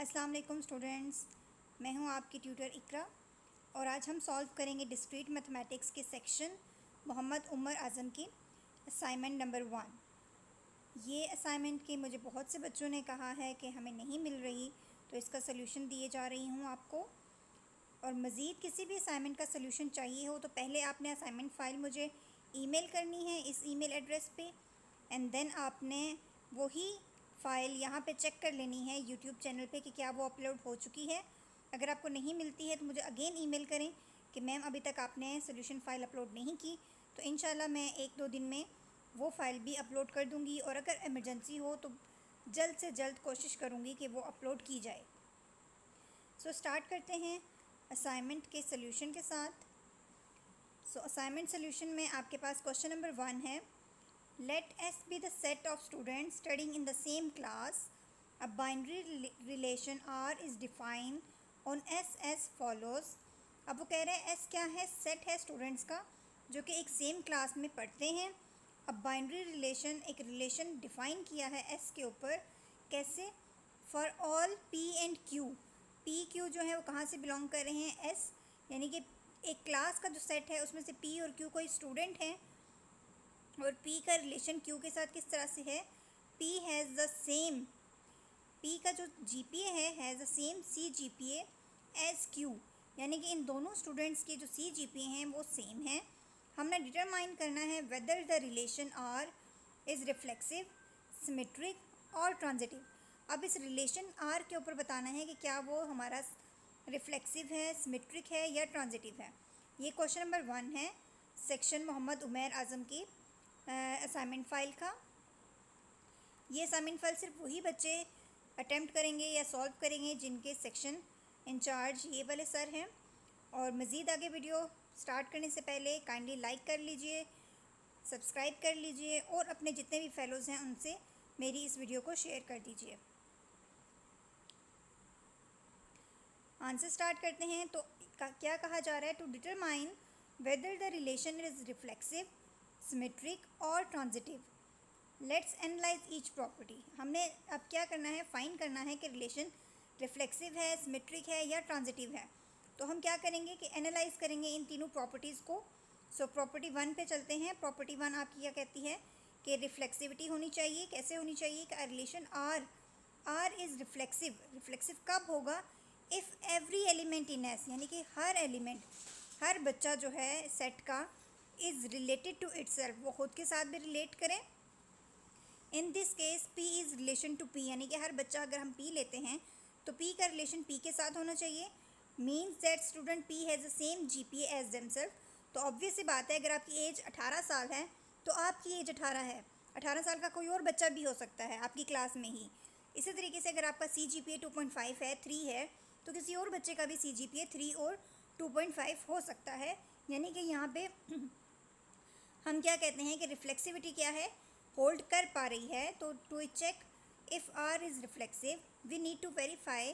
अस्सलाम वालेकुम स्टूडेंट्स, मैं हूं आपकी ट्यूटर इकरा और आज हम सॉल्व करेंगे डिस्क्रीट मैथमेटिक्स के सेक्शन मोहम्मद उमर आज़म की असाइनमेंट नंबर 1। ये असाइनमेंट के मुझे बहुत से बच्चों ने कहा है कि हमें नहीं मिल रही, तो इसका सलूशन दिए जा रही हूं आपको। और मज़ीद किसी भी असाइनमेंट का सलूशन चाहिए हो तो पहले आपने असाइनमेंट फ़ाइल मुझे ईमेल करनी है इस ईमेल एड्रेस पे, एंड देन आपने वही फ़ाइल यहाँ पे चेक कर लेनी है यूट्यूब चैनल पे कि क्या वो अपलोड हो चुकी है। अगर आपको नहीं मिलती है तो मुझे अगेन ईमेल करें कि मैम अभी तक आपने सॉल्यूशन फ़ाइल अपलोड नहीं की, तो इंशाल्लाह मैं 1-2 दिन में वो फ़ाइल भी अपलोड कर दूँगी। और अगर इमरजेंसी हो तो जल्द से जल्द कोशिश करूँगी कि वो अपलोड की जाए। सो स्टार्ट करते हैं असाइनमेंट के सॉल्यूशन के साथ। सो असाइनमेंट सॉल्यूशन में आपके पास क्वेश्चन नंबर 1 है, let S be the set of students studying in the same class. A binary relation R is defined on S as follows. अब वो कह रहे हैं S क्या है, सेट है स्टूडेंट्स का जो कि एक सेम क्लास में पढ़ते हैं। अब बाइनरी रिलेशन, एक रिलेशन डिफ़ाइन किया है S के ऊपर, कैसे? For all P and Q, P Q जो है वो कहाँ से बिलोंग कर रहे हैं, S, यानी कि एक क्लास का जो सेट है उसमें से P और Q कोई स्टूडेंट हैं। और P का रिलेशन Q के साथ किस तरह से है, P has the same, P का जो GPA है has the same CGPA as Q, यानी कि इन दोनों स्टूडेंट्स के जो CGPA हैं वो सेम हैं। हमने डिटरमाइन करना है weather the relation R is reflexive, symmetric और ट्रांजिटिव। अब इस रिलेशन R के ऊपर बताना है कि क्या वो हमारा रिफ्लेक्सिव है, सिमेट्रिक है या ट्रांजिटिव है। ये क्वेश्चन नंबर 1 है सेक्शन मोहम्मद उमर आज़म की असाइनमेंट फ़ाइल का। ये असाइनमेंट फ़ाइल सिर्फ वही बच्चे अटेम्प्ट करेंगे या सॉल्व करेंगे जिनके सेक्शन इंचार्ज ये वाले सर हैं। और मज़ीद आगे वीडियो स्टार्ट करने से पहले काइंडली लाइक कर लीजिए, सब्सक्राइब कर लीजिए और अपने जितने भी फेलोज़ हैं उनसे मेरी इस वीडियो को शेयर कर दीजिए। आंसर स्टार्ट करते हैं। तो क्या कहा जा रहा है, to determine whether the relation is reflexive, symmetric और transitive, let's analyse each property. हमने अब क्या करना है, फाइंड करना है कि रिलेशन रिफ्लेक्सिव है, सिमेट्रिक है या ट्रांजिटिव है। तो हम क्या करेंगे कि एनालाइज करेंगे इन तीनों प्रॉपर्टीज़ को। सो प्रॉपर्टी 1 पे चलते हैं। प्रॉपर्टी 1 आपकी क्या कहती है कि रिफ्लेक्सिविटी होनी चाहिए। कैसे होनी चाहिए कि relation R is reflexive. Reflexive कब होगा, if every element in S, यानी कि हर एलिमेंट, हर बच्चा जो है सेट का, इज़ रिलेटेड टू इटसेल्फ, वो खुद के साथ भी रिलेट करें। In this case P is relation to P, यानी कि हर बच्चा, अगर हम P लेते हैं तो P का रिलेशन P के साथ होना चाहिए। Means that student P has the same GPA as themselves. तो ऑब्वियस सी बात है, अगर आपकी एज 18 साल है तो आपकी एज 18 है, 18 साल का कोई और बच्चा भी हो सकता है आपकी क्लास में ही। इसी तरीके से अगर आपका CGPA 2.5 है, 3 है, तो किसी और बच्चे का भी CGPA 3 और 2.5 हो सकता है। यानी कि यहाँ पे हम क्या कहते हैं कि रिफ्लेक्सिविटी क्या है, होल्ड कर पा रही है। तो to check if R is reflexive we need to verify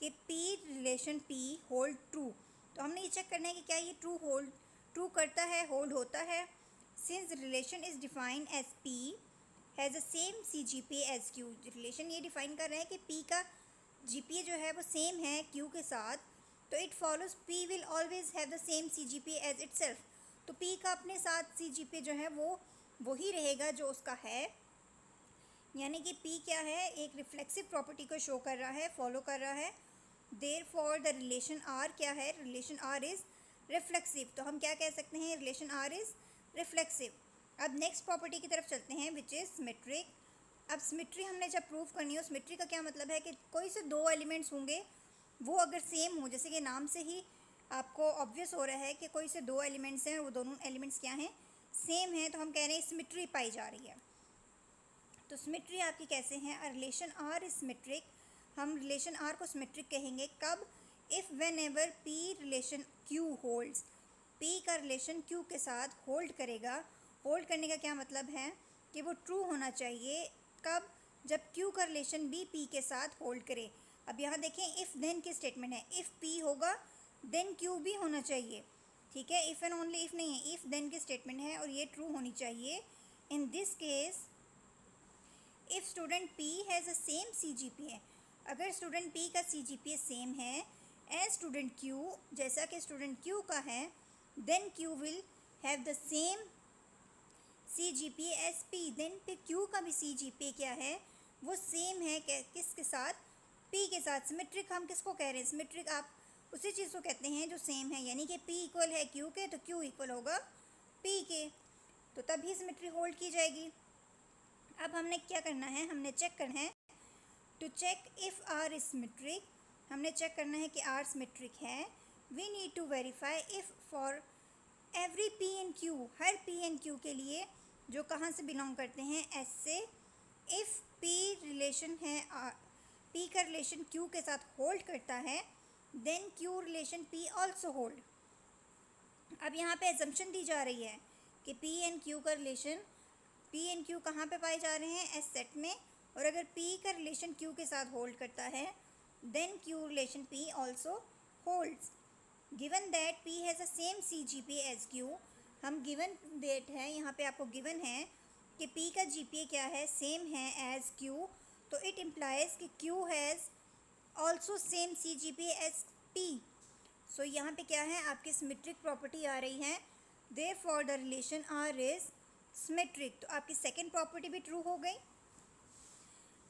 कि P relation P hold true. तो हमने ये चेक करना है कि क्या ये ट्रू करता है, होल्ड होता है। Since relation is defined as P has the same CGPA as Q, relation ये डिफाइन कर रहा है कि P का GPA जो है वो सेम है Q के साथ, तो it follows P will always have the same CGPA as itself. तो P का अपने साथ CGPA जो है वो वही रहेगा जो उसका है। यानी कि P क्या है, एक रिफ्लेक्सिव प्रॉपर्टी को शो कर रहा है, फॉलो कर रहा है। Therefore the relation R क्या है, रिलेशन R इज़ रिफ्लेक्सिव। तो हम क्या कह सकते हैं, रिलेशन R इज़ रिफ्लेक्सिव। अब नेक्स्ट प्रॉपर्टी की तरफ चलते हैं विच इज़ सिमेट्रिक। अब सिमेट्री हमने जब प्रूव करनी हो, सिमेट्री का क्या मतलब है कि कोई से दो एलिमेंट्स होंगे वो अगर सेम हो, जैसे कि नाम से ही आपको ऑब्वियस हो रहा है कि कोई से दो एलिमेंट्स हैं और वो दोनों एलिमेंट्स क्या हैं, सेम है, तो हम कह रहे हैं सिमेट्री पाई जा रही है। तो सिमेट्री आपकी कैसे है, रिलेशन आर इज सिमेट्रिक। हम रिलेशन आर को सिमेट्रिक कहेंगे कब, if when ever P relation Q holds, P का रिलेशन क्यू के साथ होल्ड करेगा। होल्ड करने का क्या मतलब है कि वो ट्रू होना चाहिए। कब, जब क्यू का रिलेशन भी पी के साथ होल्ड करे। अब यहाँ देखें इफ़ देन की स्टेटमेंट है, इफ़ पी होगा देन क्यू भी होना चाहिए, ठीक है, इफ़ एंड ओनली इफ़ नहीं है, इफ़ देन की स्टेटमेंट है और ये ट्रू होनी चाहिए। In this case if student P has the same CGPA, अगर स्टूडेंट P का CGPA सेम है एज स्टूडेंट Q, जैसा कि स्टूडेंट Q का है, then Q will have the same CGPA as P। Then पे Q का भी CGPA क्या है, वो सेम है किसके साथ, P के साथ। सिमेट्रिक हम किसको कह रहे हैं, सिमेट्रिक आप उसी चीज़ को कहते हैं जो सेम है, यानी कि P इक्वल है Q के तो Q इक्वल होगा P के, तो तभी सिमेट्री होल्ड की जाएगी। अब हमने क्या करना है, हमने चेक करना है to check if R is symmetric, हमने चेक करना है कि R सिमेट्रिक है। We need to verify if for every P and Q, हर P एंड Q के लिए जो कहाँ से बिलोंग करते हैं, S से, इफ़ P रिलेशन है P का रिलेशन Q के साथ होल्ड करता है, then Q relation P also hold. अब यहाँ पे एजम्पशन दी जा रही है कि P एंड Q का रिलेशन, P एंड Q कहाँ पे पाए जा रहे हैं, एस सेट में, और अगर P का रिलेशन Q के साथ होल्ड करता है, then Q relation P also holds. Given that P has a same CGPA as Q, हम गिवन डेट है, यहाँ पे आपको गिवन है कि P का GPA क्या है, सेम है एज Q, तो इट इम्प्लाइज कि Q has also same CGPA as P। So यहाँ पे क्या है, आपकी सिमेट्रिक प्रॉपर्टी आ रही है, therefore the relation R is symmetric, तो आपकी सेकेंड प्रॉपर्टी भी ट्रू हो गई।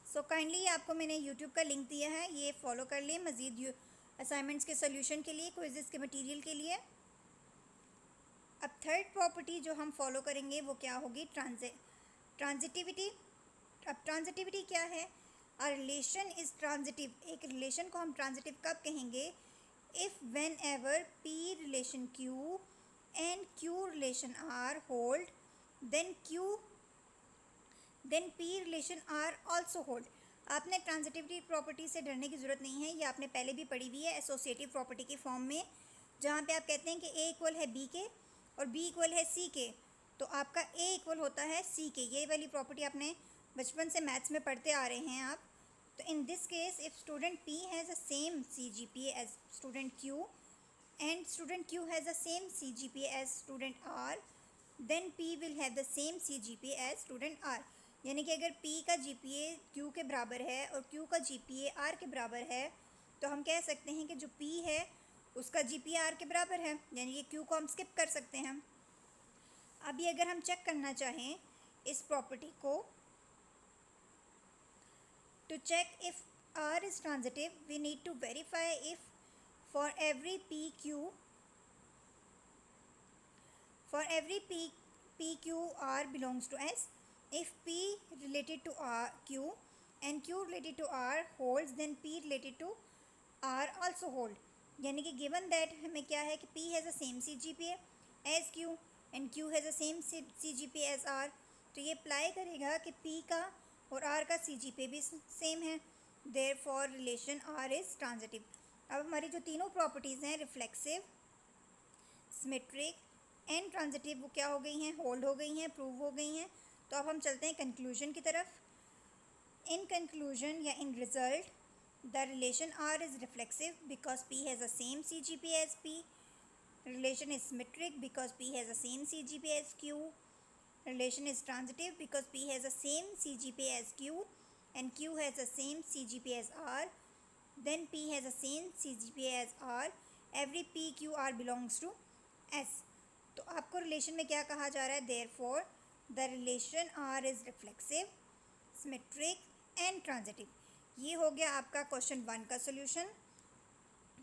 सो काइंडली आपको मैंने यूट्यूब का लिंक दिया है, ये फॉलो कर लें मज़ीद असाइनमेंट्स के सोल्यूशन के लिए, क्विज़ेस के मटेरियल के लिए। अब थर्ड प्रॉपर्टी जो हम फॉलो करेंगे वो क्या होगी, ट्रांजिटिविटी। अब ट्रांजिटिविटी क्या है, अ रिलेशन इज़ ट्रांजिटिव, एक रिलेशन को हम ट्रांजिटिव कब कहेंगे, if whenever P relation Q and Q relation R hold, then P relation R also hold. आपने ट्रांजिटिविटी प्रॉपर्टी से डरने की ज़रूरत नहीं है, ये आपने पहले भी पढ़ी हुई है एसोसिएटिव प्रॉपर्टी के फॉर्म में, जहाँ पे आप कहते हैं कि A इक्वल है B के और B इक्वल है C के, तो आपका A इक्वल होता है C के। ये वाली प्रॉपर्टी आपने बचपन से मैथ्स में पढ़ते आ रहे हैं आप। तो in this case if student P has a same CGPA as student Q and student Q has the same CGPA as student R, then P will have the same CGPA as student R। यानी कि अगर P का GPA Q के बराबर है और Q का GPA R के बराबर है, तो हम कह सकते हैं कि जो P है उसका GPA R के बराबर है, यानी कि Q को हम स्किप कर सकते हैं। अभी अगर हम चेक करना चाहें इस प्रॉपर्टी को, to check if R is transitive, we need to verify if for every PQ R belongs to S, if P related to Q and Q related to R holds, then P related to R also hold। यानी कि given that हमें क्या है कि P has the same CGPA as Q and Q has the same CGPA as R, तो ये apply करेगा कि P का और R का CGPA भी सेम है, therefore relation R is transitive। अब हमारी जो तीनों प्रॉपर्टीज़ हैं, रिफ्लेक्सिव, सिमेट्रिक एंड ट्रांजिटिव, वो क्या हो गई हैं, होल्ड हो गई हैं, प्रूव हो गई हैं। तो अब हम चलते हैं कंक्लूजन की तरफ। इन कंक्लूजन या in result, the relation R is reflexive because P has the same CGPA as P, relation is symmetric because P has the same CGPA as Q, relation is transitive because P has the same CGPA as Q and Q has the same CGPA as R, then P has the same CGPA as R, every PQR belongs to S। तो आपको relation में क्या कहा जा रहा है, therefore the relation R is reflexive, symmetric and transitive। ये हो गया आपका क्वेश्चन 1 का सोल्यूशन।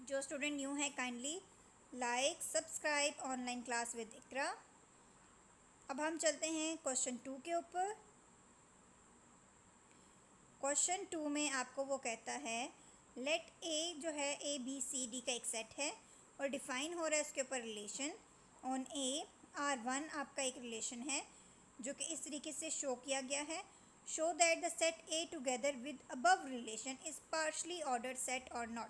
जो स्टूडेंट न्यू है kindly like subscribe online class with Iqra. अब हम चलते हैं क्वेश्चन 2 के ऊपर। क्वेश्चन 2 में आपको वो कहता है लेट A जो है ABCD का एक सेट है और डिफ़ाइन हो रहा है उसके ऊपर रिलेशन ऑन A R1 आपका एक रिलेशन है जो कि इस तरीके से शो किया गया है, show that the set A together with above relation is partially ordered set और नॉट।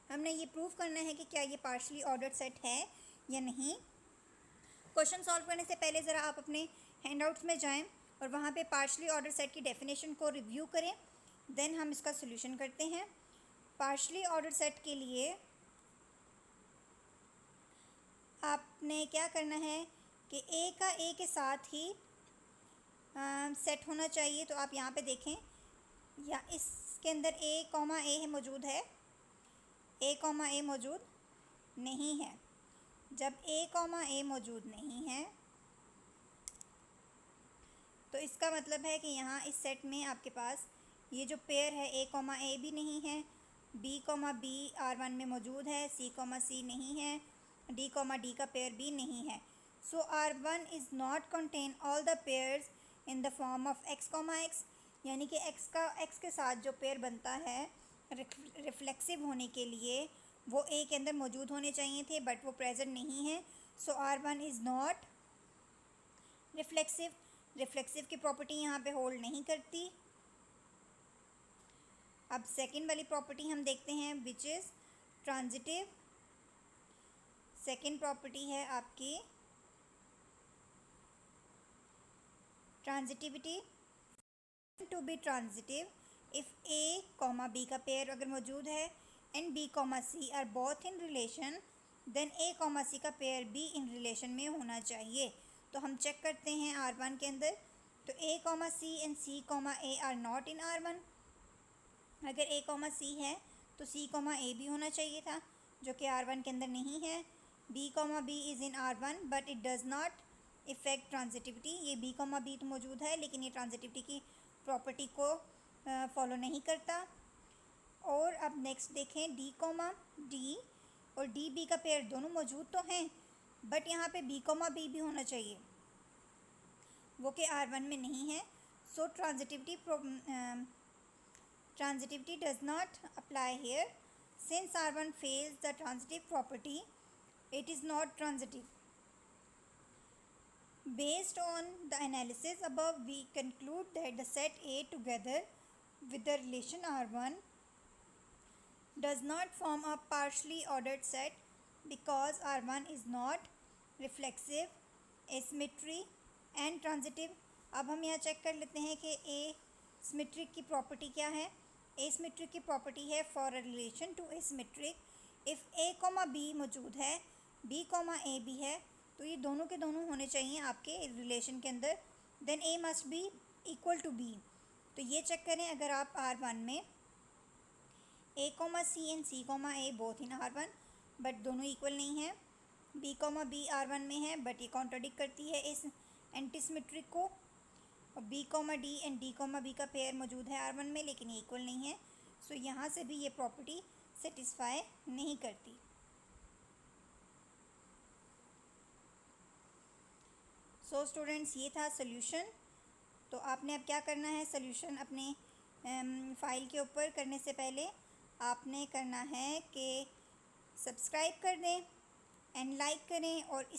हमने ये प्रूव करना है कि क्या ये पार्शली ऑर्डर्ड सेट है या नहीं। क्वेश्चन सॉल्व करने से पहले ज़रा आप अपने हैंडआउट्स में जाएं और वहाँ पे पार्शली ऑर्डर सेट की डेफिनेशन को रिव्यू करें, देन हम इसका सोल्यूशन करते हैं। पार्शली ऑर्डर सेट के लिए आपने क्या करना है कि A का A के साथ ही सेट होना चाहिए। तो आप यहाँ पे देखें या इस इसके अंदर ए कॉमा ए है मौजूद है, ए कॉमा ए मौजूद नहीं है। जब ए कॉमा ए मौजूद नहीं है तो इसका मतलब है कि यहाँ इस सेट में आपके पास ये जो पेयर है ए कॉमा ए भी नहीं है, बी कॉमा बी R1 में मौजूद है, सी कॉमा सी नहीं है, डी कॉमा डी का पेयर भी नहीं है। सो R1 is not contain all the pairs in the form of x comma x, यानी कि एक्स के साथ जो पेयर बनता है रिफ्लेक्सिव होने के लिए वो ए के अंदर मौजूद होने चाहिए थे, बट वो प्रेजेंट नहीं है। सो R1 is not reflexive. Reflexive की प्रॉपर्टी यहाँ पे होल्ड नहीं करती। अब सेकंड वाली प्रॉपर्टी हम देखते हैं which is transitive. Second property है आपकी transitivity. To be transitive if A comma B का पेयर अगर मौजूद है and B comma C are both in relation, then A comma C का पेयर भी इन रिलेशन में होना चाहिए। तो हम चेक करते हैं R1 के अंदर, तो A comma C and C comma A are not in R1। अगर ए कॉमा सी है तो सी कॉमा ए भी होना चाहिए था, जो कि R1 के अंदर नहीं है। B comma B is in R1 but it does not effect transitivity. ये बी कॉमा बी तो मौजूद है लेकिन ये ट्रांजिटिविटी की प्रॉपर्टी को फॉलो नहीं करता। और अब नेक्स्ट देखें डी कॉमा डी और डी बी का पेयर दोनों मौजूद तो हैं, बट यहाँ पे बी कॉमा बी भी होना चाहिए, वो कि R1 में नहीं है। सो transitivity does not apply here. Since R1 fails the transitive property, it is not transitive. Based on the analysis above, we conclude that the set A together with the relation R1 does not form a partially ordered set because R1 is not reflexive, asymmetry and transitive. अब हम यहाँ check कर लेते हैं कि asymmetric की property क्या है। asymmetric की प्रॉपर्टी है for a relation to asymmetric if a comma b मौजूद है, b कॉमा a भी है, तो ये दोनों के दोनों होने चाहिए आपके रिलेशन के अंदर, then a must be equal to b। तो ये चेक करें, अगर आप R1 में a comma C and C comma a both in R1 but दोनों इक्वल नहीं है, b कॉमा बी R1 में है बट ये कॉन्ट्राडिक्ट करती है इस एंटीसिमेट्रिक को, और b comma d and d comma B का पेयर मौजूद है R1 में लेकिन ये इक्वल नहीं है। सो यहाँ से भी ये प्रॉपर्टी सेटिस्फाई नहीं करती। सो स्टूडेंट्स, ये था सोल्यूशन। तो आपने अब क्या करना है, सोल्यूशन अपने फ़ाइल के ऊपर करने से पहले आपने करना है कि सब्सक्राइब कर दें एंड लाइक करें और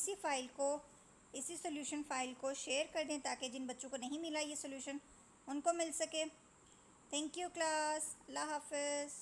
इसी सोल्यूशन फ़ाइल को शेयर कर दें ताकि जिन बच्चों को नहीं मिला ये सोल्यूशन उनको मिल सके। Thank you class. अल्लाह हाफ़िज़।